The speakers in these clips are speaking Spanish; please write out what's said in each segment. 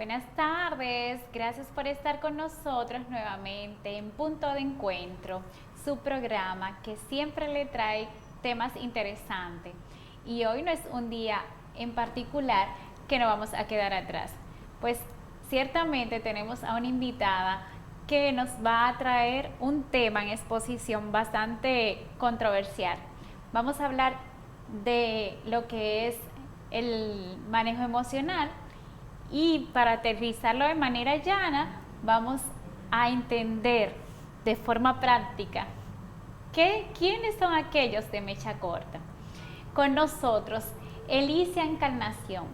Buenas tardes, gracias por estar con nosotros nuevamente en Punto de Encuentro, su programa que siempre le trae temas interesantes. Y hoy no es un día en particular que no vamos a quedar atrás, pues ciertamente tenemos a una invitada que nos va a traer un tema en exposición bastante controversial. Vamos a hablar de lo que es el manejo emocional y para aterrizarlo de manera llana vamos a entender de forma práctica quiénes son aquellos de mecha corta. Con nosotros, Elicia Encarnación,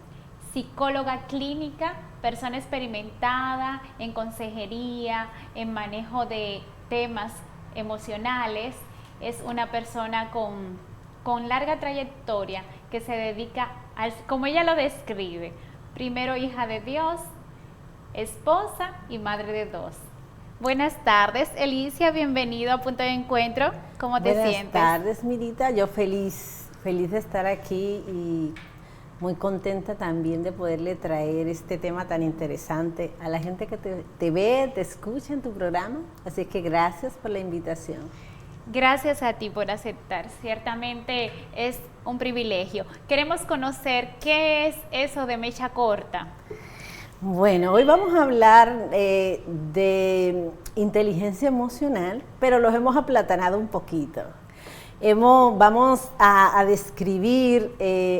psicóloga clínica, persona experimentada en consejería, en manejo de temas emocionales. Es una persona con larga trayectoria que se dedica, como ella lo describe, primero hija de Dios, esposa y madre de dos. Buenas tardes, Elicia, bienvenido a Punto de Encuentro. ¿Cómo te sientes? Buenas tardes, Mirita. Yo feliz de estar aquí y muy contenta también de poderle traer este tema tan interesante a la gente que te ve, te escucha en tu programa. Así que gracias por la invitación. Gracias a ti por aceptar, ciertamente es un privilegio. Queremos conocer qué es eso de mecha corta. Bueno, hoy vamos a hablar de inteligencia emocional, pero los hemos aplatanado un poquito. Vamos a describir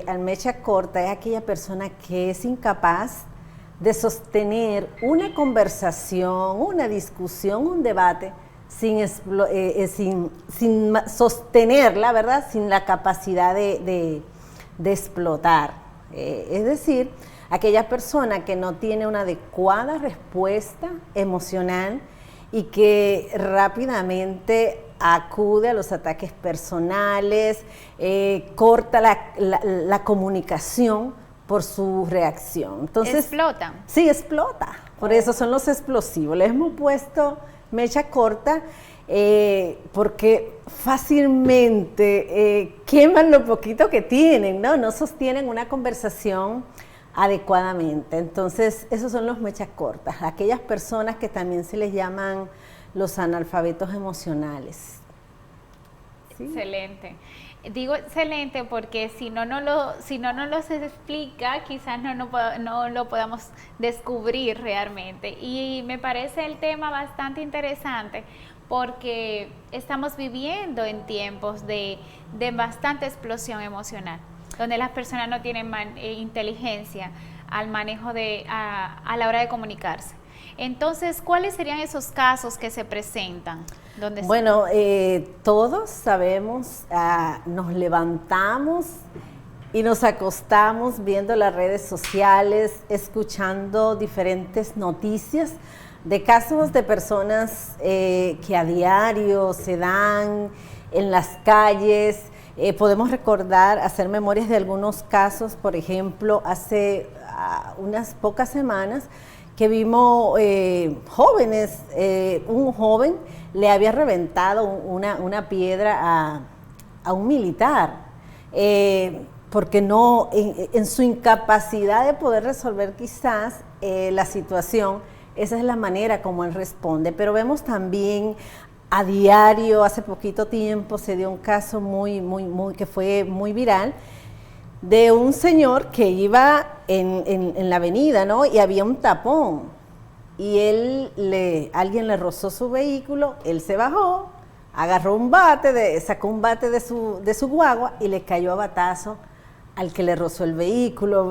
al mecha corta, es aquella persona que es incapaz de sostener una conversación, una discusión, un debate, sin sostenerla, ¿verdad? Sin la capacidad de explotar. Es decir, aquella persona que no tiene una adecuada respuesta emocional y que rápidamente acude a los ataques personales, corta la comunicación por su reacción. Entonces, ¿explotan? Sí, explota. Por eso son los explosivos. Les hemos puesto mecha corta porque fácilmente queman lo poquito que tienen, ¿no? No sostienen una conversación adecuadamente. Entonces, esos son los mechas cortas, aquellas personas que también se les llaman los analfabetos emocionales. ¿Sí? Excelente. Digo excelente porque si no los explica, quizás no lo podamos descubrir realmente. Y me parece el tema bastante interesante porque estamos viviendo en tiempos de bastante explosión emocional, donde las personas no tienen inteligencia al manejo a la hora de comunicarse. Entonces, ¿cuáles serían esos casos que se presentan? Bueno, todos sabemos, nos levantamos y nos acostamos viendo las redes sociales, escuchando diferentes noticias de casos de personas que a diario se dan en las calles. Podemos recordar, hacer memorias de algunos casos, por ejemplo, hace unas pocas semanas que vimos jóvenes, un joven le había reventado una piedra a un militar, porque no, en su incapacidad de poder resolver quizás la situación, esa es la manera como él responde. Pero vemos también a diario, hace poquito tiempo se dio un caso que fue muy viral, de un señor que iba en la avenida, ¿no? Y había un tapón y alguien le rozó su vehículo, él se bajó, agarró sacó un bate de su guagua y le cayó a batazo al que le rozó el vehículo.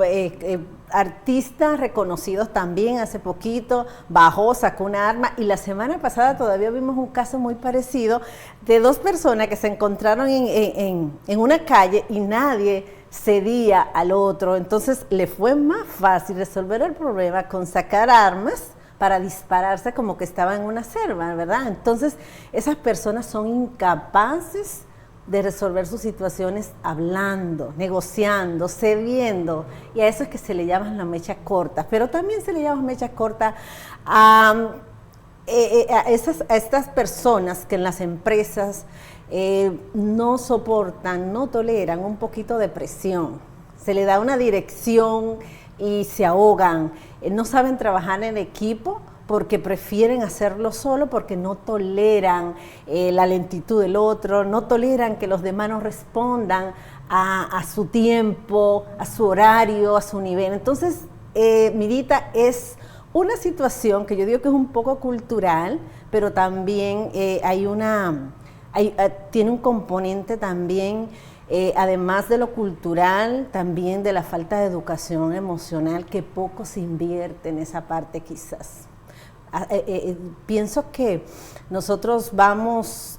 Artistas reconocidos también hace poquito, bajó, sacó una arma, y la semana pasada todavía vimos un caso muy parecido de dos personas que se encontraron en una calle y nadie cedía al otro. Entonces le fue más fácil resolver el problema con sacar armas para dispararse como que estaba en una selva, ¿verdad? Entonces esas personas son incapaces de resolver sus situaciones hablando, negociando, cediendo, y a eso es que se le llaman la mecha corta. Pero también se le llama mecha corta a estas personas que en las empresas no soportan, no toleran un poquito de presión. Se le da una dirección y se ahogan, no saben trabajar en equipo porque prefieren hacerlo solo, porque no toleran la lentitud del otro, no toleran que los demás no respondan a su tiempo, a su horario, a su nivel. Entonces, Mirita, es una situación que yo digo que es un poco cultural, pero también tiene un componente también, además de lo cultural, también de la falta de educación emocional, que poco se invierte en esa parte quizás. Pienso que nosotros nos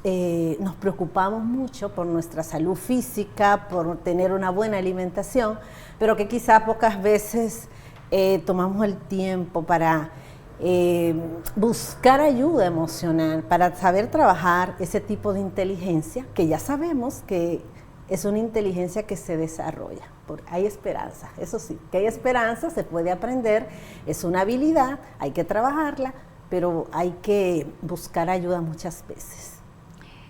preocupamos mucho por nuestra salud física, por tener una buena alimentación, pero que quizás pocas veces tomamos el tiempo para buscar ayuda emocional, para saber trabajar ese tipo de inteligencia, que ya sabemos que es una inteligencia que se desarrolla. Hay esperanza, eso sí, que hay esperanza, se puede aprender, es una habilidad, hay que trabajarla, pero hay que buscar ayuda muchas veces.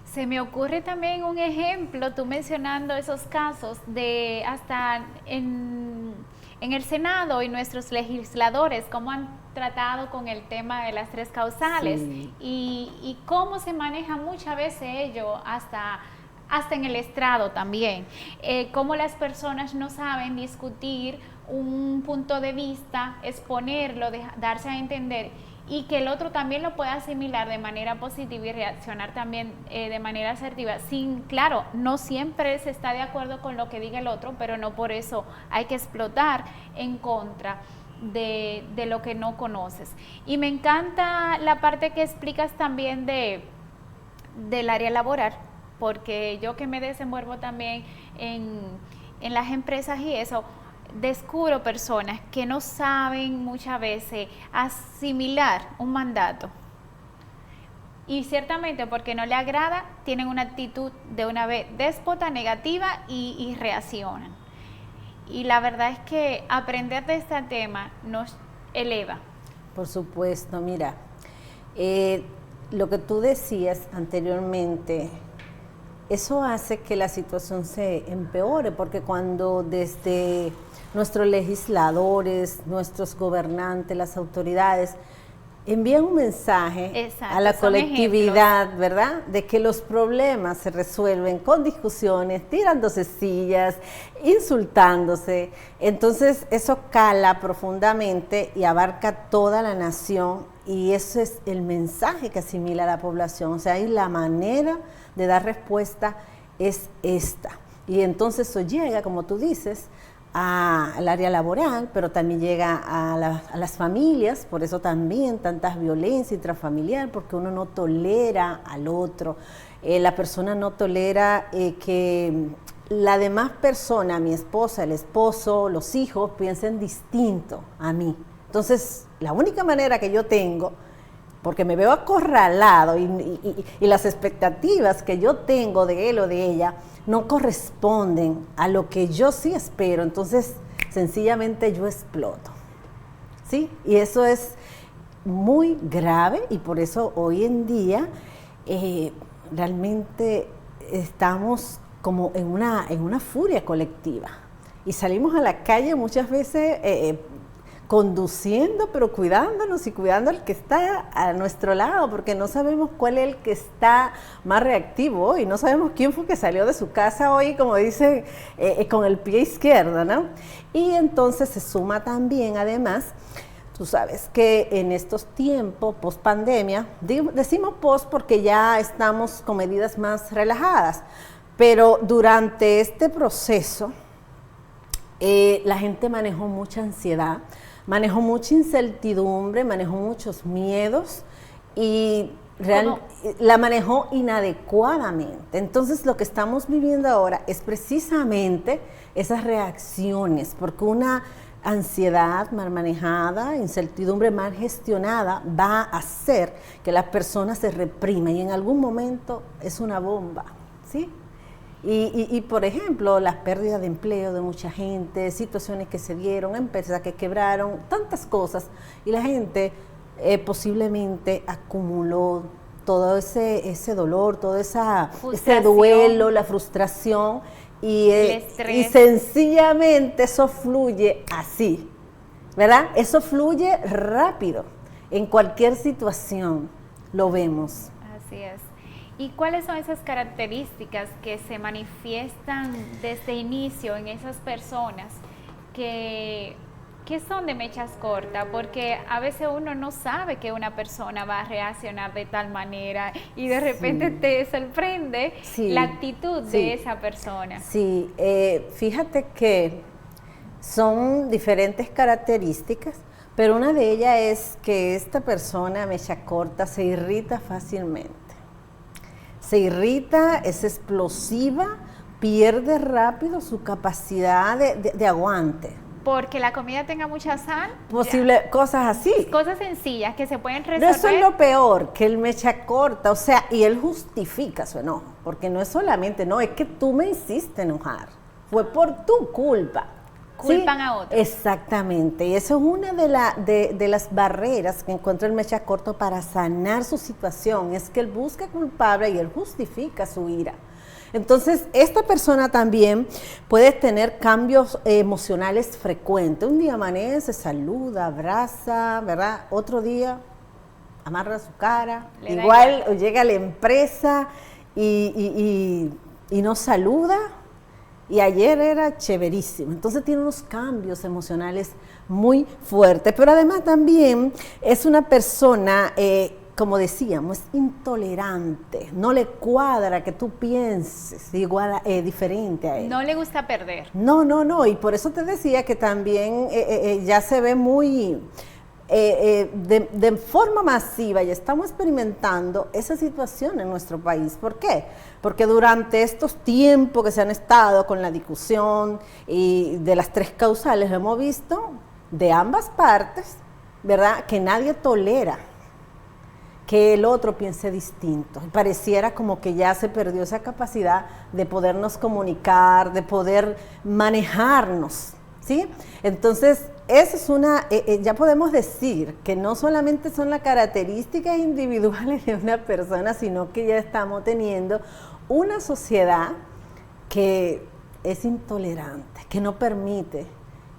Se me ocurre también un ejemplo, tú mencionando esos casos de hasta en el Senado y nuestros legisladores, cómo han tratado con el tema de las 3 causales, sí. y cómo se maneja muchas veces ello hasta en el estrado también, cómo las personas no saben discutir un punto de vista, exponerlo, darse a entender, y que el otro también lo pueda asimilar de manera positiva y reaccionar también de manera asertiva. Claro, no siempre se está de acuerdo con lo que diga el otro, pero no por eso hay que explotar en contra de lo que no conoces. Y me encanta la parte que explicas también del área laboral, porque yo que me desenvuelvo también en las empresas y eso, descubro personas que no saben muchas veces asimilar un mandato, y ciertamente porque no le agrada tienen una actitud de una vez déspota, negativa, y reaccionan. Y la verdad es que aprender de este tema nos eleva. Por supuesto, mira, lo que tú decías anteriormente, eso hace que la situación se empeore, porque cuando desde nuestros legisladores, nuestros gobernantes, las autoridades envían un mensaje, exacto, a la colectividad, ejemplos, ¿verdad?, de que los problemas se resuelven con discusiones, tirándose sillas, insultándose, entonces eso cala profundamente y abarca toda la nación, y eso es el mensaje que asimila la población. O sea, ahí la manera de dar respuesta es esta, y entonces eso llega, como tú dices, al área laboral, pero también llega a las familias, por eso también tantas violencia intrafamiliar, porque uno no tolera al otro, la persona no tolera que la demás persona, mi esposa, el esposo, los hijos, piensen distinto a mí. Entonces, la única manera que yo tengo, porque me veo acorralado y las expectativas que yo tengo de él o de ella no corresponden a lo que yo sí espero, entonces sencillamente yo exploto, ¿sí? Y eso es muy grave, y por eso hoy en día realmente estamos como en una furia colectiva, y salimos a la calle muchas veces conduciendo, pero cuidándonos y cuidando al que está a nuestro lado, porque no sabemos cuál es el que está más reactivo hoy, no sabemos quién fue que salió de su casa hoy, como dicen, con el pie izquierdo, ¿no? Y entonces se suma también, además, tú sabes que en estos tiempos, post pandemia, decimos post porque ya estamos con medidas más relajadas, pero durante este proceso la gente manejó mucha ansiedad, manejó mucha incertidumbre, manejó muchos miedos y la manejó inadecuadamente. Entonces lo que estamos viviendo ahora es precisamente esas reacciones, porque una ansiedad mal manejada, incertidumbre mal gestionada va a hacer que las personas se repriman, y en algún momento es una bomba, ¿sí? Y por ejemplo, las pérdidas de empleo de mucha gente, situaciones que se dieron, empresas que quebraron, tantas cosas, y la gente posiblemente acumuló todo ese dolor, todo ese duelo, la frustración, y sencillamente eso fluye así, ¿verdad? Eso fluye rápido, en cualquier situación lo vemos. Así es. ¿Y cuáles son esas características que se manifiestan desde inicio en esas personas que son de mechas cortas? Porque a veces uno no sabe que una persona va a reaccionar de tal manera y de repente te sorprende la actitud de esa persona. Sí, fíjate que son diferentes características, pero una de ellas es que esta persona mecha corta se irrita fácilmente. Se irrita, es explosiva, pierde rápido su capacidad de aguante. Porque la comida tenga mucha sal. Cosas así. Cosas sencillas que se pueden resolver. No, eso es lo peor, que él mecha corta, o sea, y él justifica su enojo, porque no es solamente, no, es que tú me hiciste enojar, fue por tu culpa. Culpan ¿sí? a otros. Exactamente, y eso es una de las barreras que encuentra el mecha corto para sanar su situación, es que él busca culpable y él justifica su ira. Entonces, esta persona también puede tener cambios emocionales frecuentes. Un día amanece, saluda, abraza, ¿verdad? Otro día amarra su cara, igual llega a la empresa y no saluda. Y ayer era chéverísimo. Entonces tiene unos cambios emocionales muy fuertes. Pero además también es una persona, como decíamos, es intolerante. No le cuadra que tú pienses igual, diferente a él. No le gusta perder. No. Y por eso te decía que también ya se ve muy... de forma masiva y estamos experimentando esa situación en nuestro país. ¿Por qué? Porque durante estos tiempos que se han estado con la discusión y de las tres causales, hemos visto de ambas partes, ¿verdad?, que nadie tolera que el otro piense distinto. Pareciera como que ya se perdió esa capacidad de podernos comunicar, de poder manejarnos, ¿sí? Entonces, eso es ya podemos decir que no solamente son las características individuales de una persona, sino que ya estamos teniendo una sociedad que es intolerante, que no permite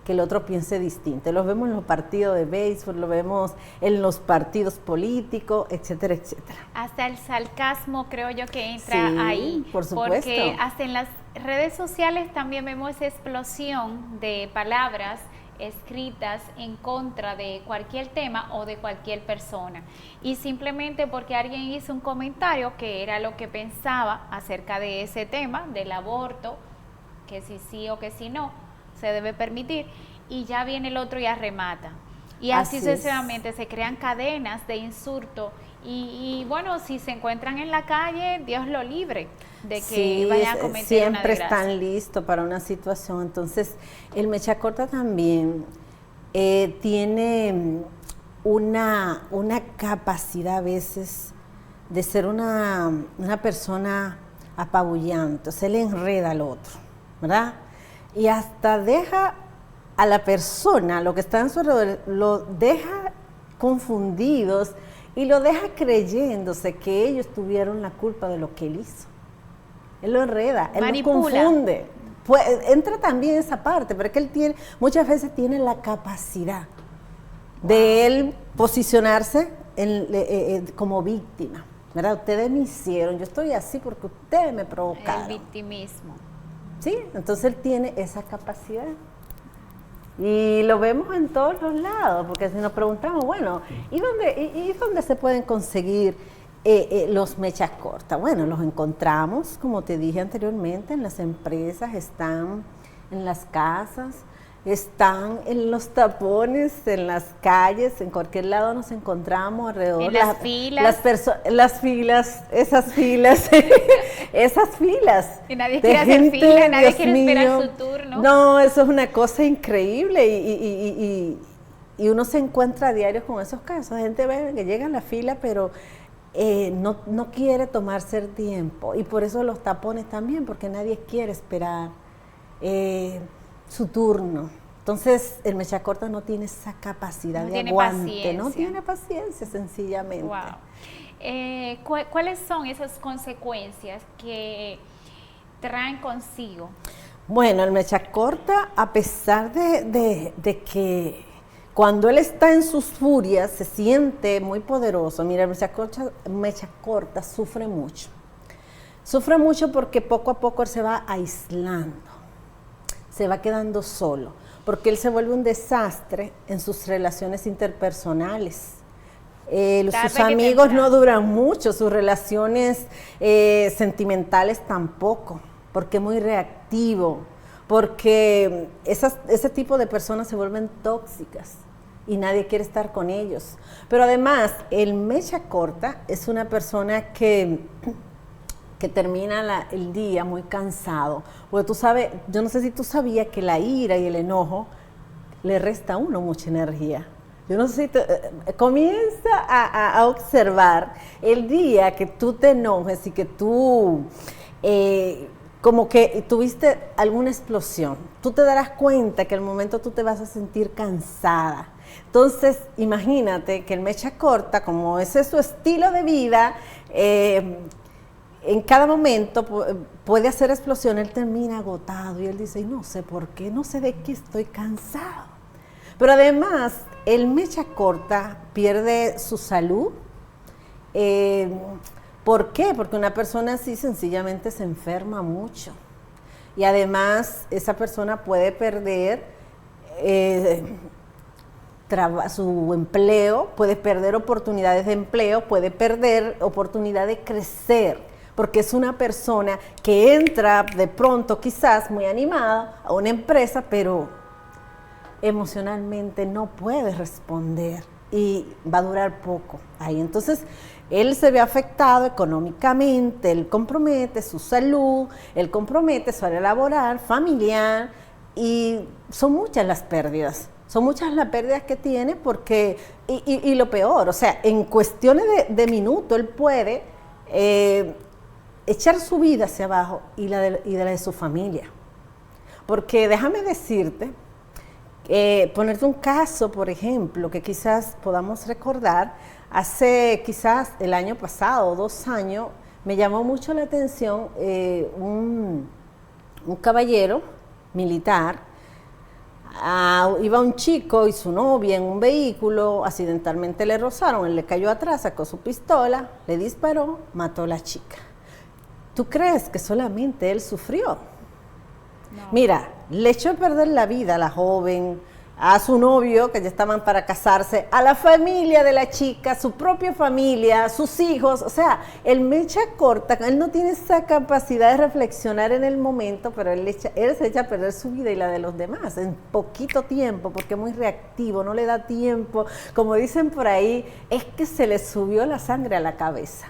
que el otro piense distinto. Lo vemos en los partidos de béisbol, lo vemos en los partidos políticos, etcétera, etcétera. Hasta el sarcasmo creo yo que entra ahí. Por supuesto. Porque hasta en las redes sociales también vemos esa explosión de palabras escritas en contra de cualquier tema o de cualquier persona, y simplemente porque alguien hizo un comentario que era lo que pensaba acerca de ese tema del aborto, que si sí o que si no se debe permitir, y ya viene el otro y arremata, y así sucesivamente se crean cadenas de insulto y bueno, si se encuentran en la calle, Dios lo libre de que vayan a cometer siempre una están listos para una situación. Entonces, el mecha corta también tiene una capacidad a veces de ser una persona apabullante, o sea, le enreda al otro, ¿verdad? Y hasta deja a la persona, lo que está en su alrededor, lo deja confundidos y lo deja creyéndose que ellos tuvieron la culpa de lo que él hizo. Él lo enreda, él lo confunde. Pues, entra también esa parte, pero es que él muchas veces tiene la capacidad de él posicionarse como víctima, ¿verdad? Ustedes me hicieron, yo estoy así porque ustedes me provocaron. El victimismo. Sí, entonces él tiene esa capacidad. Y lo vemos en todos los lados, porque si nos preguntamos, bueno, ¿y dónde se pueden conseguir los mechas cortas? Bueno, los encontramos, como te dije anteriormente, en las empresas, están en las casas, están en los tapones, en las calles, en cualquier lado nos encontramos alrededor. En las filas. Esas filas, esas filas. Y nadie quiere hacer fila, nadie quiere esperar su turno. No, eso es una cosa increíble y uno se encuentra a diario con esos casos. Gente ve que llega a la fila, pero no quiere tomarse el tiempo. Y por eso los tapones también, porque nadie quiere esperar su turno. Entonces, el mecha corta no tiene esa capacidad de aguante, no tiene paciencia, sencillamente. Wow. ¿Cuáles son esas consecuencias que traen consigo? Bueno, el mecha corta, a pesar de que cuando él está en sus furias, se siente muy poderoso. Mira, mecha corta sufre mucho. Sufre mucho porque poco a poco él se va aislando, se va quedando solo, porque él se vuelve un desastre en sus relaciones interpersonales. Sus amigos no duran mucho, sus relaciones sentimentales tampoco, porque es muy reactivo, porque ese tipo de personas se vuelven tóxicas y nadie quiere estar con ellos. Pero además, el mecha corta es una persona que termina el día muy cansado, porque tú sabes, yo no sé si tú sabías que la ira y el enojo le resta a uno mucha energía. Yo no sé si comienza a observar el día que tú te enojes y que tú como que tuviste alguna explosión. Tú te darás cuenta que al momento tú te vas a sentir cansada. Entonces, imagínate que el mecha corta, como ese es su estilo de vida, en cada momento puede hacer explosión, él termina agotado y él dice, no sé por qué, no sé de qué estoy cansado. Pero además, el mecha corta pierde su salud. ¿Por qué? Porque una persona así sencillamente se enferma mucho. Y además, esa persona puede perder su empleo, puede perder oportunidades de empleo, puede perder oportunidad de crecer, porque es una persona que entra de pronto quizás muy animada a una empresa, pero emocionalmente no puede responder y va a durar poco ahí. Entonces, él se ve afectado económicamente, él compromete su salud, él compromete su área laboral, familiar, y son muchas las pérdidas. Son muchas las pérdidas que tiene porque, y lo peor, o sea, en cuestiones de minutos él puede echar su vida hacia abajo y la de su familia. Porque déjame decirte, ponerte un caso, por ejemplo, que quizás podamos recordar, hace quizás el año pasado, 2 años, me llamó mucho la atención un caballero militar. Iba un chico y su novia en un vehículo, accidentalmente le rozaron, él le cayó atrás, sacó su pistola, le disparó, mató a la chica. ¿Tú crees que solamente él sufrió? No. Mira, le echó a perder la vida a la joven, a su novio, que ya estaban para casarse, a la familia de la chica, su propia familia, sus hijos. O sea, el mecha corta, él no tiene esa capacidad de reflexionar en el momento, pero él se echa a perder su vida y la de los demás en poquito tiempo, porque es muy reactivo, no le da tiempo. Como dicen por ahí, es que se le subió la sangre a la cabeza.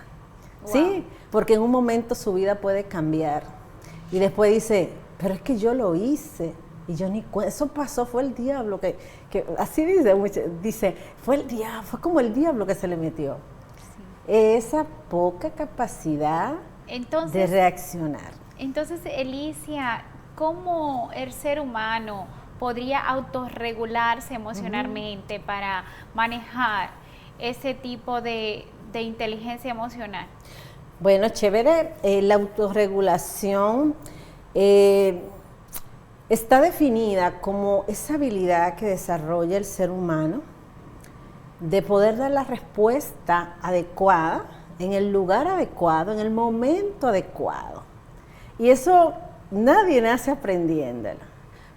Wow. ¿Sí? Porque en un momento su vida puede cambiar. Y después dice, pero es que yo lo hice. Y yo ni cuenta, eso pasó, fue el diablo que así dice, fue como el diablo que se le metió. Sí. Esa poca capacidad de reaccionar. Entonces, Elicia, ¿cómo el ser humano podría autorregularse emocionalmente para manejar ese tipo de inteligencia emocional? Bueno, chévere, la autorregulación está definida como esa habilidad que desarrolla el ser humano de poder dar la respuesta adecuada, en el lugar adecuado, en el momento adecuado. Y eso nadie nace aprendiéndolo,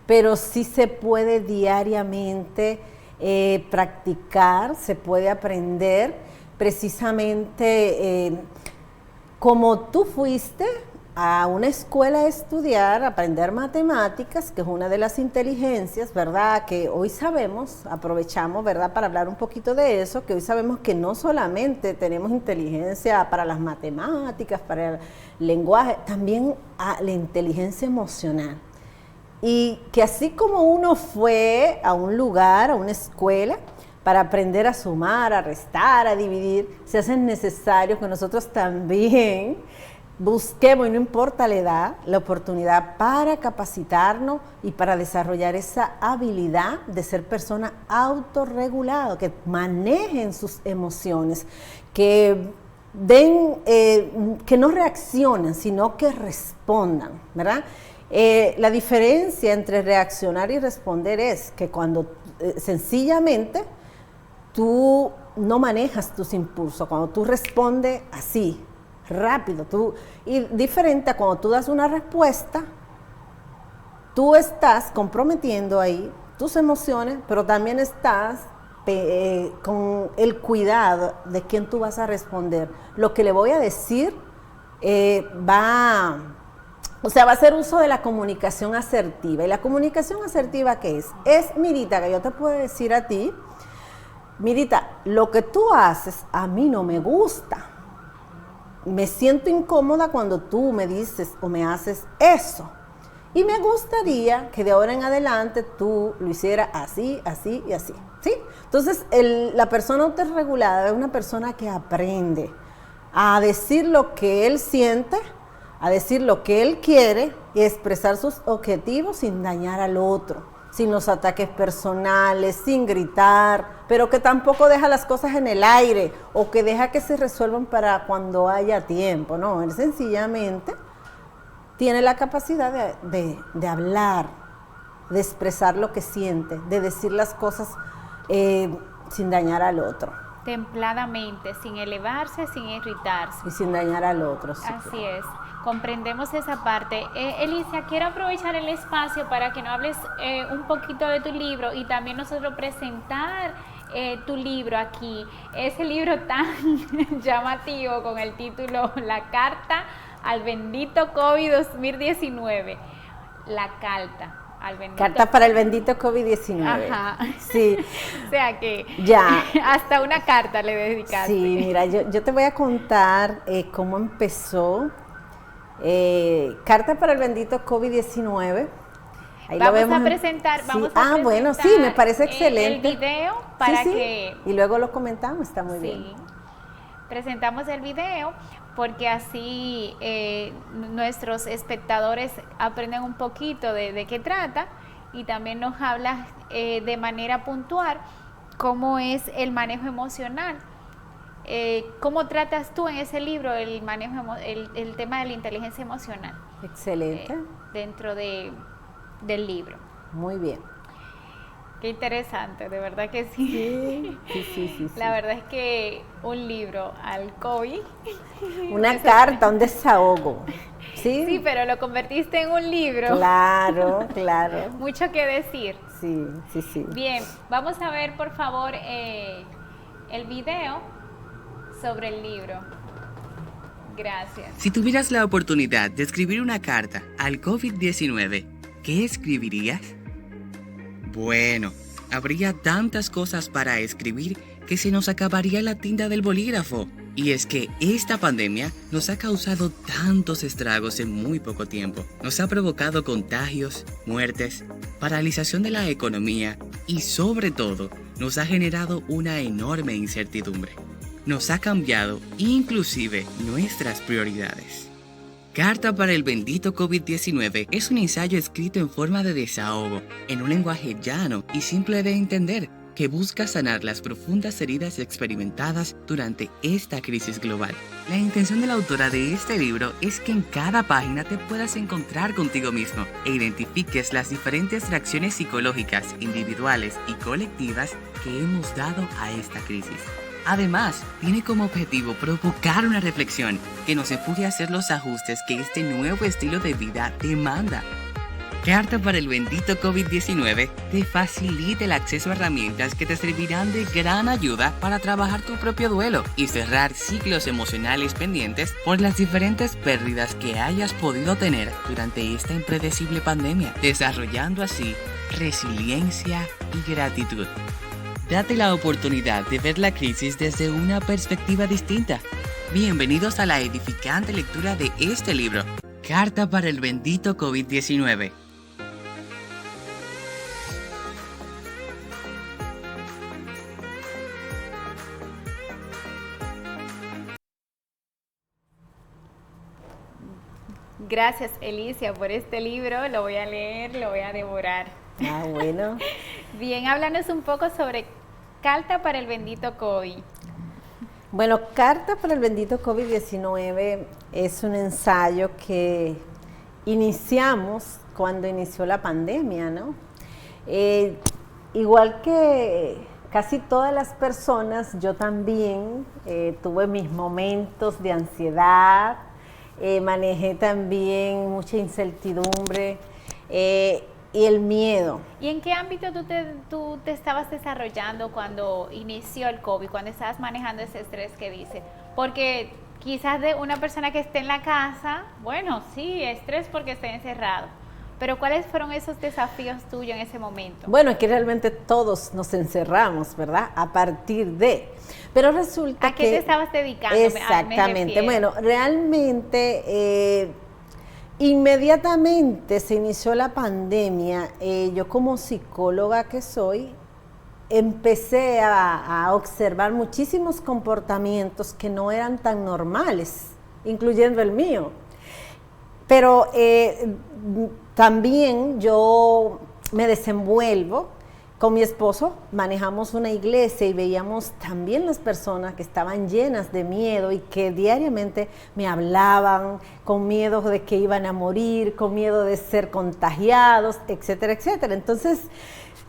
pero sí se puede diariamente practicar, se puede aprender precisamente como tú fuiste a una escuela a estudiar, a aprender matemáticas, que es una de las inteligencias, ¿verdad? Que hoy sabemos, aprovechamos, ¿verdad? Para hablar un poquito de eso, que hoy sabemos que no solamente tenemos inteligencia para las matemáticas, para el lenguaje, también la inteligencia emocional. Y que así como uno fue a un lugar, a una escuela, para aprender a sumar, a restar, a dividir, se hace necesario que nosotros también busquemos, y no importa la edad, la oportunidad para capacitarnos y para desarrollar esa habilidad de ser personas autorreguladas, que manejen sus emociones, que que no reaccionen, sino que respondan, ¿verdad? La diferencia entre reaccionar y responder es que cuando sencillamente tú no manejas tus impulsos, cuando tú respondes así, rápido, y diferente a cuando tú das una respuesta, tú estás comprometiendo ahí tus emociones, pero también estás con el cuidado de quién tú vas a responder. Lo que le voy a decir va a ser uso de la comunicación asertiva. ¿Y la comunicación asertiva qué es? Es, Mirita, que yo te puedo decir a ti, Mirita, lo que tú haces a mí no me gusta. Me siento incómoda cuando tú me dices o me haces eso. Y me gustaría que de ahora en adelante tú lo hicieras así, así y así. ¿Sí? Entonces, la persona autorregulada es una persona que aprende a decir lo que él siente, a decir lo que él quiere y expresar sus objetivos sin dañar al otro, sin los ataques personales, sin gritar, pero que tampoco deja las cosas en el aire o que deja que se resuelvan para cuando haya tiempo. No, él sencillamente tiene la capacidad de hablar, de expresar lo que siente, de decir las cosas sin dañar al otro. Templadamente, sin elevarse, sin irritarse. Y sin dañar al otro. Sí. Así es, comprendemos esa parte. Elicia, quiero aprovechar el espacio para que nos hables un poquito de tu libro y también nosotros presentar tu libro aquí. Ese libro tan llamativo con el título La Carta al Bendito COVID 2019. La carta. Carta para el bendito COVID-19. Ajá. Sí. O sea que ya. Hasta una carta le dedicaste. Sí, mira, yo te voy a contar cómo empezó. Carta para el bendito COVID-19. Ahí vamos lo vemos a presentar, sí. vamos a presentar bueno, sí, me parece excelente. El video para que... Y luego lo comentamos, está muy bien. Presentamos el video porque así nuestros espectadores aprenden un poquito de qué trata y también nos hablas de manera puntual cómo es el manejo emocional. ¿Cómo tratas tú en ese libro el manejo el tema de la inteligencia emocional? Excelente. Dentro del libro. Muy bien. Qué interesante, de verdad que sí. Sí. La verdad es que un libro al COVID. Una carta, un desahogo. ¿Sí? Sí, pero lo convertiste en un libro. Claro. Mucho que decir. Sí. Bien, vamos a ver por favor el video sobre el libro. Gracias. Si tuvieras la oportunidad de escribir una carta al COVID-19, ¿qué escribirías? Bueno, habría tantas cosas para escribir que se nos acabaría la tinta del bolígrafo. Y es que esta pandemia nos ha causado tantos estragos en muy poco tiempo. Nos ha provocado contagios, muertes, paralización de la economía y sobre todo nos ha generado una enorme incertidumbre. Nos ha cambiado inclusive nuestras prioridades. Carta para el bendito COVID-19 es un ensayo escrito en forma de desahogo, en un lenguaje llano y simple de entender, que busca sanar las profundas heridas experimentadas durante esta crisis global. La intención de la autora de este libro es que en cada página te puedas encontrar contigo mismo e identifiques las diferentes reacciones psicológicas, individuales y colectivas que hemos dado a esta crisis. Además, tiene como objetivo provocar una reflexión que nos empuje a hacer los ajustes que este nuevo estilo de vida demanda. Carta para el bendito COVID-19 te facilita el acceso a herramientas que te servirán de gran ayuda para trabajar tu propio duelo y cerrar ciclos emocionales pendientes por las diferentes pérdidas que hayas podido tener durante esta impredecible pandemia, desarrollando así resiliencia y gratitud. Date la oportunidad de ver la crisis desde una perspectiva distinta. Bienvenidos a la edificante lectura de este libro, Carta para el bendito COVID-19. Gracias, Elicia, por este libro. Lo voy a leer, lo voy a devorar. Ah, bueno. Bien, háblanos un poco sobre Carta para el bendito COVID. Bueno, Carta para el bendito COVID-19 es un ensayo que iniciamos cuando inició la pandemia, ¿no? Igual que casi todas las personas, yo también tuve mis momentos de ansiedad, manejé también mucha incertidumbre y el miedo. ¿Y en qué ámbito tú te estabas desarrollando cuando inició el COVID, cuando estabas manejando ese estrés que dices? Porque quizás de una persona que esté en la casa, bueno, sí, estrés porque esté encerrado. Pero ¿cuáles fueron esos desafíos tuyos en ese momento? Bueno, es que realmente todos nos encerramos, ¿verdad? A partir de... Pero resulta ¿A qué te estabas dedicando? Exactamente. Bueno, realmente, inmediatamente se inició la pandemia. Yo como psicóloga que soy, empecé a observar muchísimos comportamientos que no eran tan normales, incluyendo el mío. Pero también yo me desenvuelvo con mi esposo, manejamos una iglesia y veíamos también las personas que estaban llenas de miedo y que diariamente me hablaban con miedo de que iban a morir, con miedo de ser contagiados, etcétera, etcétera. Entonces,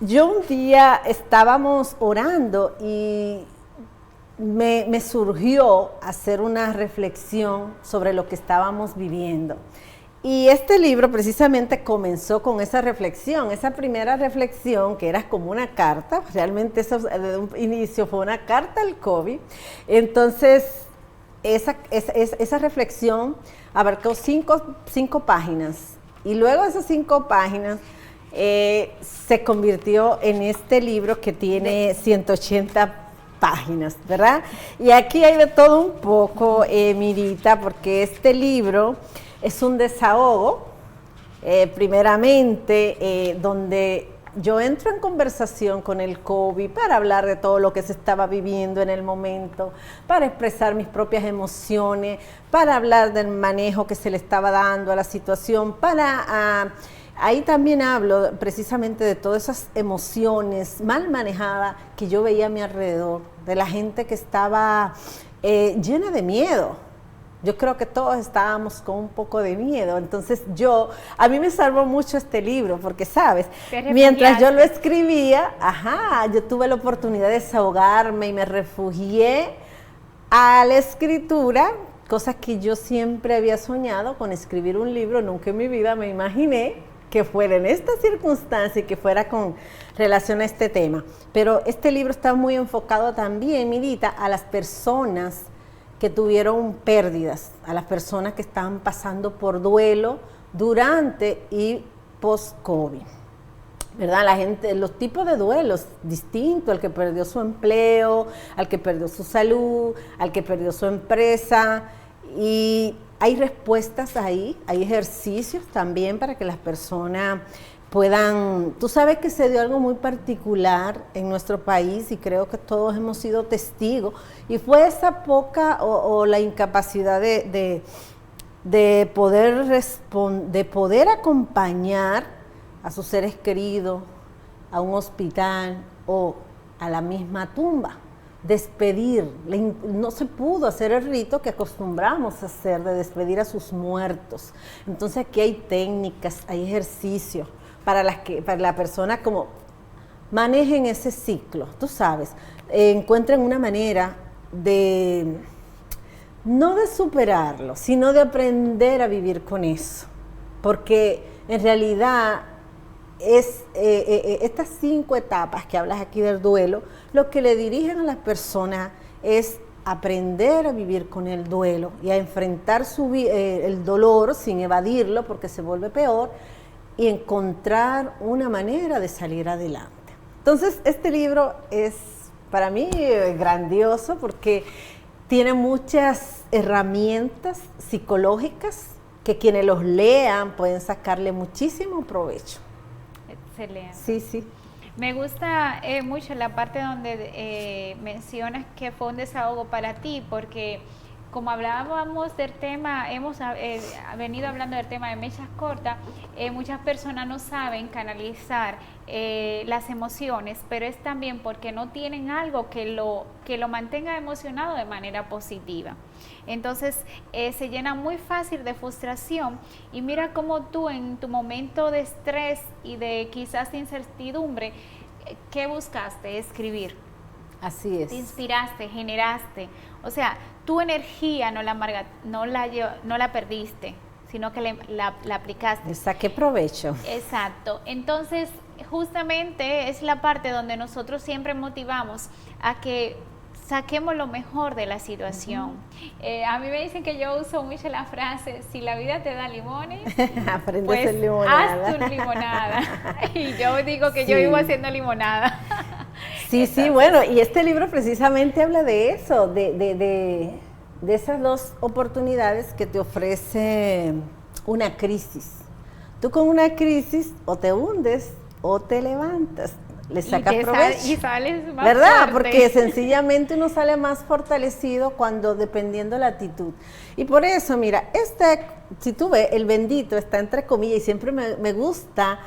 yo un día estábamos orando y me surgió hacer una reflexión sobre lo que estábamos viviendo. Y este libro precisamente comenzó con esa reflexión, esa primera reflexión que era como una carta, realmente eso desde un inicio fue una carta al COVID. Entonces, esa reflexión abarcó cinco páginas y luego esas 5 páginas se convirtió en este libro que tiene 180 páginas, ¿verdad? Y aquí hay de todo un poco, Mirita, porque este libro es un desahogo, primeramente, donde yo entro en conversación con el COVID para hablar de todo lo que se estaba viviendo en el momento, para expresar mis propias emociones, para hablar del manejo que se le estaba dando a la situación, ahí también hablo precisamente de todas esas emociones mal manejadas que yo veía a mi alrededor, de la gente que estaba llena de miedo. Yo creo que todos estábamos con un poco de miedo, entonces a mí me salvó mucho este libro, porque sabes, mientras yo lo escribía, yo tuve la oportunidad de desahogarme y me refugié a la escritura, cosas que yo siempre había soñado con escribir un libro, nunca en mi vida me imaginé que fuera en esta circunstancia y que fuera con relación a este tema. Pero este libro está muy enfocado también, Mirita, a las personas que tuvieron pérdidas, a las personas que estaban pasando por duelo durante y post-COVID, ¿verdad? La gente, los tipos de duelos distintos, al que perdió su empleo, al que perdió su salud, al que perdió su empresa, y hay respuestas ahí, hay ejercicios también para que las personas puedan, tú sabes que se dio algo muy particular en nuestro país y creo que todos hemos sido testigos, y fue esa poca o la incapacidad de poder acompañar a sus seres queridos a un hospital o a la misma tumba, despedir, no se pudo hacer el rito que acostumbramos a hacer de despedir a sus muertos. Entonces aquí hay técnicas, hay ejercicios para la persona como manejen ese ciclo, tú sabes, encuentren una manera no de superarlo, sino de aprender a vivir con eso, porque en realidad estas 5 etapas que hablas aquí del duelo, lo que le dirigen a las personas es aprender a vivir con el duelo y a enfrentar el dolor sin evadirlo porque se vuelve peor, y encontrar una manera de salir adelante. Entonces, este libro es para mí grandioso porque tiene muchas herramientas psicológicas que quienes los lean pueden sacarle muchísimo provecho. Excelente. Sí, sí. Me gusta mucho la parte donde mencionas que fue un desahogo para ti, porque como hablábamos del tema, hemos venido hablando del tema de mechas cortas, muchas personas no saben canalizar las emociones, pero es también porque no tienen algo que lo mantenga emocionado de manera positiva. Entonces se llena muy fácil de frustración, y mira cómo tú en tu momento de estrés y de quizás de incertidumbre, ¿qué buscaste? Escribir. Así es. Te inspiraste, generaste, o sea, tu energía no la perdiste, sino que la aplicaste. Le saqué provecho. Exacto. Entonces, justamente es la parte donde nosotros siempre motivamos a que saquemos lo mejor de la situación. A mí me dicen que yo uso mucho la frase, si la vida te da limones, Aprende pues a hacer limonada. haz tu limonada. Y yo digo que Sí. yo vivo haciendo limonada. Sí, Entonces, sí, bueno, y este libro precisamente habla de eso, de esas dos oportunidades que te ofrece una crisis. Tú con una crisis o te hundes o te levantas, le sacas provecho. Y sales más ¿Verdad? fuerte. Porque sencillamente uno sale más fortalecido cuando dependiendo la actitud. Y por eso, mira, si tú ves, el bendito está entre comillas y siempre me gusta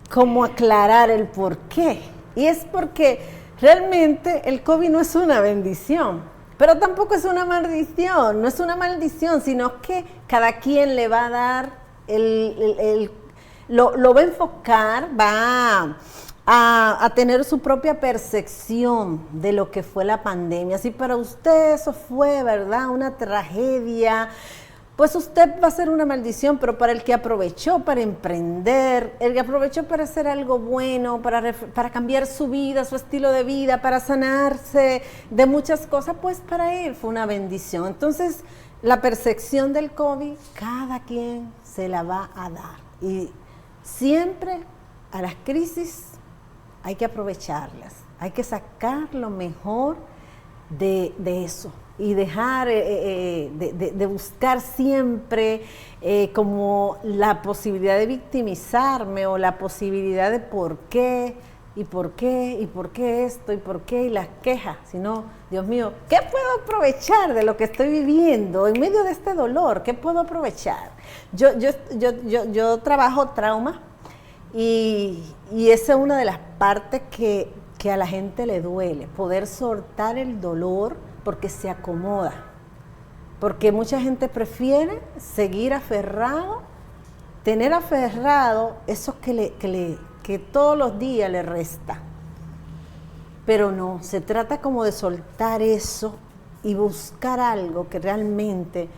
como aclarar el por qué. Y es porque realmente el COVID no es una bendición, pero tampoco es una maldición, no es una maldición, sino que cada quien le va a dar lo va a enfocar, va a tener su propia percepción de lo que fue la pandemia. Si para usted eso fue, ¿verdad?, una tragedia, pues usted va a ser una maldición, pero para el que aprovechó para emprender, el que aprovechó para hacer algo bueno, para cambiar su vida, su estilo de vida, para sanarse de muchas cosas, pues para él fue una bendición. Entonces, la percepción del COVID, cada quien se la va a dar. Y siempre a las crisis hay que aprovecharlas, hay que sacar lo mejor de eso y dejar de buscar siempre como la posibilidad de victimizarme o la posibilidad de por qué esto y por qué y las quejas, sino, Dios mío, ¿qué puedo aprovechar de lo que estoy viviendo en medio de este dolor? ¿Qué puedo aprovechar? Yo trabajo trauma y esa es una de las partes que a la gente le duele, poder soltar el dolor porque se acomoda, porque mucha gente prefiere seguir aferrado, tener aferrado eso que todos los días le resta. Pero no, se trata como de soltar eso y buscar algo que realmente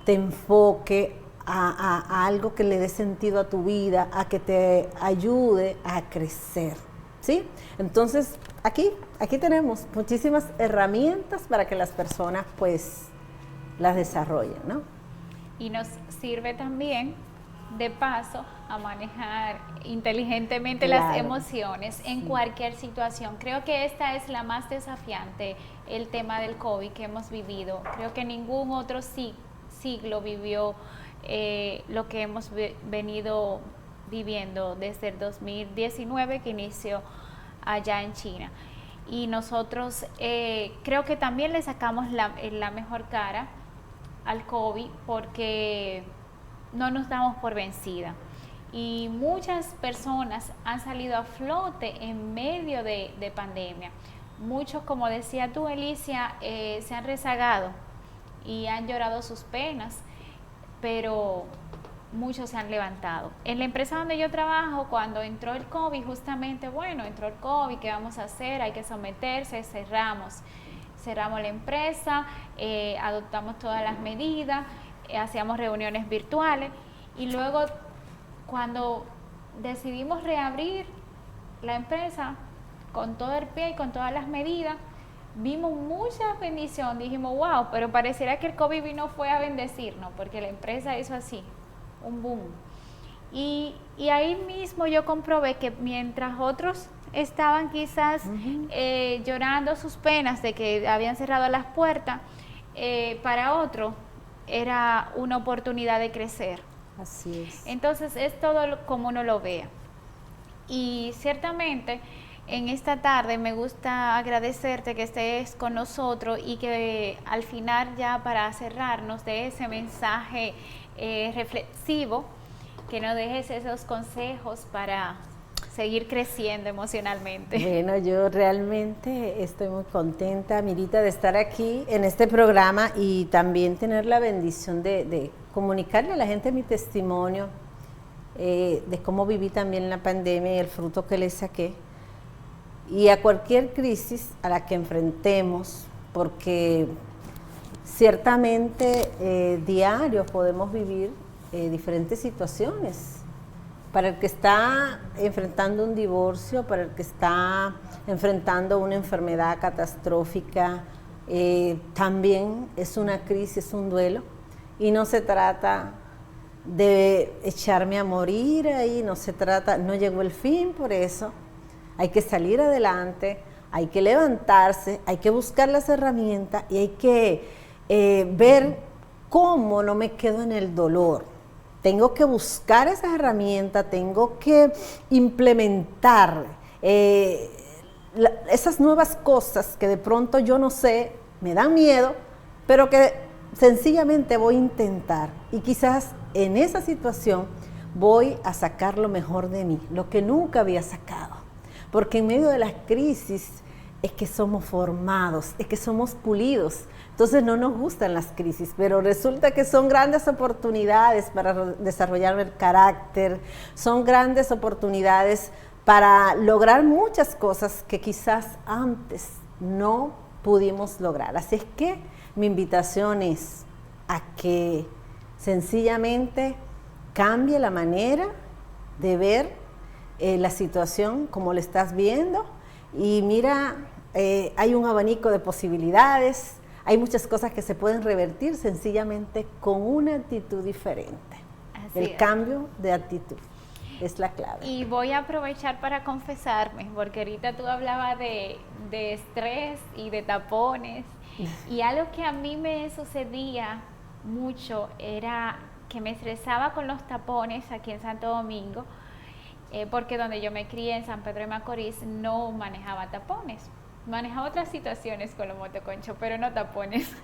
te enfoque a algo que le dé sentido a tu vida, a que te ayude a crecer, ¿sí? Entonces, aquí tenemos muchísimas herramientas para que las personas pues las desarrollen, ¿no? Y nos sirve también de paso a manejar inteligentemente las emociones en cualquier situación. Creo que esta es la más desafiante, el tema del COVID que hemos vivido. Creo que ningún otro siglo vivió lo que hemos venido viviendo desde el 2019 que inició allá en China. Y nosotros creo que también le sacamos la mejor cara al COVID porque no nos damos por vencida. Y muchas personas han salido a flote en medio de pandemia. Muchos, como decía tú, Alicia, se han rezagado y han llorado sus penas, pero muchos se han levantado. En la empresa donde yo trabajo, cuando entró el COVID, justamente, entró el COVID, ¿qué vamos a hacer? Hay que someterse, cerramos la empresa, adoptamos todas las medidas, hacíamos reuniones virtuales y luego cuando decidimos reabrir la empresa con todo el pie y con todas las medidas, vimos muchas bendiciones, dijimos wow, pero pareciera que el COVID vino fue a bendecirnos porque la empresa hizo así, un boom. Y ahí mismo yo comprobé que mientras otros estaban quizás llorando sus penas de que habían cerrado las puertas, para otro era una oportunidad de crecer. Así es. Entonces es todo como uno lo vea. Y ciertamente en esta tarde me gusta agradecerte que estés con nosotros y que al final ya para cerrar nos des ese mensaje reflexivo, que nos dejes esos consejos para seguir creciendo emocionalmente. Bueno, yo realmente estoy muy contenta, Mirita, de estar aquí en este programa y también tener la bendición de comunicarle a la gente mi testimonio de cómo viví también la pandemia y el fruto que le saqué. Y a cualquier crisis a la que enfrentemos, porque ciertamente diario podemos vivir diferentes situaciones. Para el que está enfrentando un divorcio, para el que está enfrentando una enfermedad catastrófica, también es una crisis, es un duelo. Y no se trata de echarme a morir ahí, no llegó el fin por eso. Hay que salir adelante, hay que levantarse, hay que buscar las herramientas y hay que ver cómo no me quedo en el dolor. Tengo que buscar esas herramientas, tengo que implementar esas nuevas cosas que de pronto yo no sé, me dan miedo, pero que sencillamente voy a intentar. Y quizás en esa situación voy a sacar lo mejor de mí, lo que nunca había sacado. Porque en medio de las crisis es que somos formados, es que somos pulidos. Entonces no nos gustan las crisis, pero resulta que son grandes oportunidades para desarrollar el carácter, son grandes oportunidades para lograr muchas cosas que quizás antes no pudimos lograr. Así es que mi invitación es a que sencillamente cambie la manera de ver la situación como la estás viendo y mira, hay un abanico de posibilidades. Hay muchas cosas que se pueden revertir sencillamente con una actitud diferente. El cambio de actitud es la clave. Y voy a aprovechar para confesarme, porque ahorita tú hablabas de estrés y de tapones, y algo que a mí me sucedía mucho era que me estresaba con los tapones aquí en Santo Domingo, porque donde yo me crié en San Pedro de Macorís no manejaba tapones. Manejaba otras situaciones con los motoconchos, pero no tapones.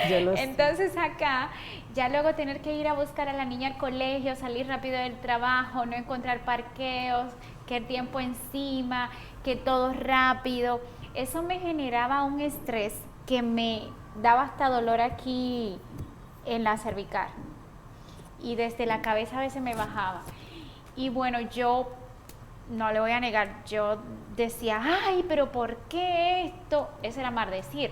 Entonces acá, ya luego tener que ir a buscar a la niña al colegio, salir rápido del trabajo, no encontrar parqueos, que el tiempo encima, que todo rápido, eso me generaba un estrés que me daba hasta dolor aquí en la cervical. Y desde la cabeza a veces me bajaba. Y bueno, yo no le voy a negar, yo decía, ay, pero ¿por qué esto? Eso era mal decir.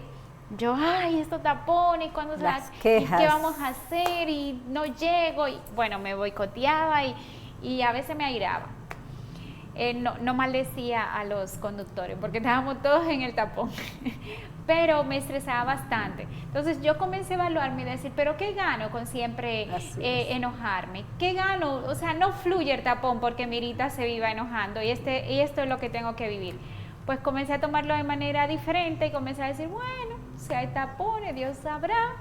Yo, ay, esto tapone, ¿cuándo qué vamos a hacer? Y no llego, y bueno, me boicoteaba y a veces me airaba. No maldecía a los conductores, porque estábamos todos en el tapón, pero me estresaba bastante. Entonces yo comencé a evaluarme y decir, ¿pero qué gano con siempre enojarme? ¿Qué gano? O sea, no fluye el tapón porque Mirita se viva enojando y esto es lo que tengo que vivir. Pues comencé a tomarlo de manera diferente y comencé a decir, bueno, si hay tapones, Dios sabrá.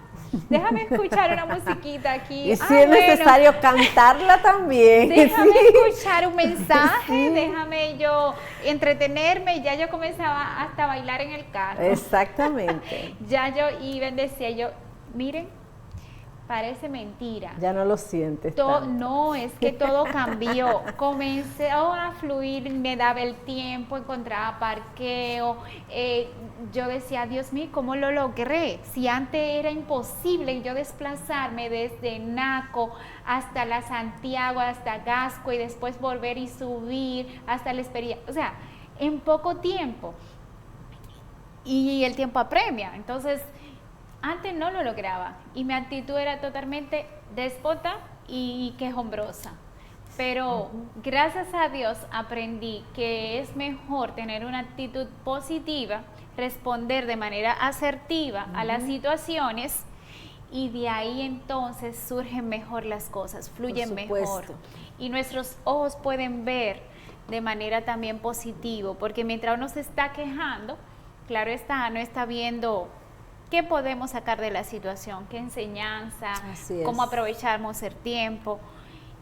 Déjame escuchar una musiquita aquí. Y si es necesario cantarla también. Déjame escuchar un mensaje, déjame yo entretenerme. Y ya yo comenzaba hasta a bailar en el carro. Exactamente. Ya yo iba y decía yo, miren, parece mentira. Ya no lo sientes No, es que todo cambió. Comenzó a fluir, me daba el tiempo, encontraba parqueo. Yo decía, Dios mío, ¿cómo lo logré? Si antes era imposible yo desplazarme desde Naco hasta la Santiago, hasta Gasco y después volver y subir hasta la experiencia. O sea, en poco tiempo. Y el tiempo apremia. Entonces, antes no lo lograba y mi actitud era totalmente déspota y quejumbrosa. Pero gracias a Dios aprendí que es mejor tener una actitud positiva, responder de manera asertiva a las situaciones y de ahí entonces surgen mejor las cosas, fluyen mejor. Y nuestros ojos pueden ver de manera también positiva, porque mientras uno se está quejando, claro está, no está viendo qué podemos sacar de la situación, qué enseñanza, cómo aprovechamos el tiempo.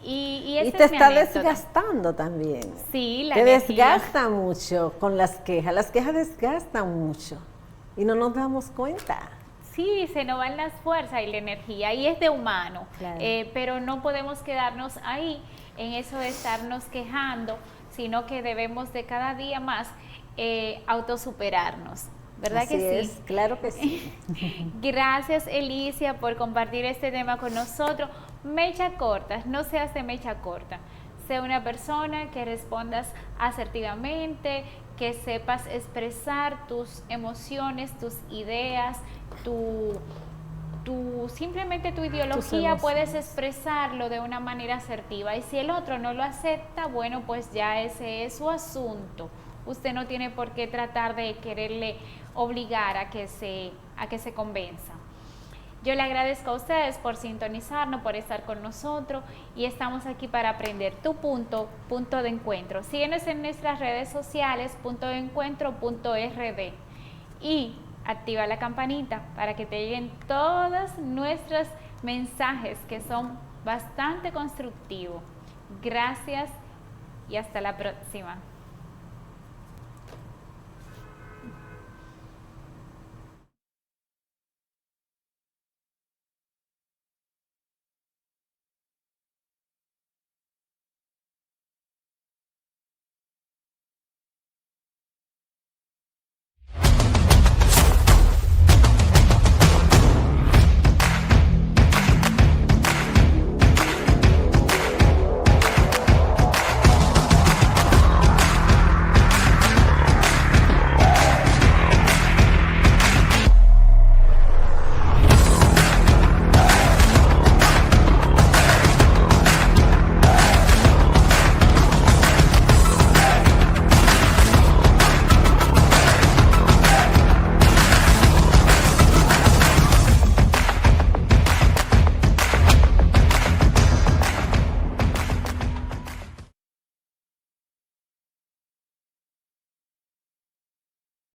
Y Y esa te es mi está anécdota. desgastando también. Sí, la Te energía. desgasta mucho con las quejas. Las quejas desgastan mucho y no nos damos cuenta. Sí, se nos van las fuerzas y la energía, y es de humano, Claro. pero no podemos quedarnos ahí en eso de estarnos quejando, sino que debemos de cada día más autosuperarnos, ¿verdad Así que es, sí? claro que sí. Gracias, Elicia, por compartir este tema con nosotros. Mecha corta, no seas de mecha corta. Sé una persona que respondas asertivamente, que sepas expresar tus emociones, tus ideas, simplemente tu ideología, emociones. puedes expresarlo de una manera asertiva. Y si el otro no lo acepta, bueno, pues ya ese es su asunto. Usted no tiene por qué tratar de quererle obligar a que se convenza. Yo le agradezco a ustedes por sintonizarnos, por estar con nosotros, y estamos aquí para aprender tu punto de encuentro. Síguenos en nuestras redes sociales, puntodencuentro.rd, y activa la campanita para que te lleguen todos nuestros mensajes que son bastante constructivos. Gracias y hasta la próxima.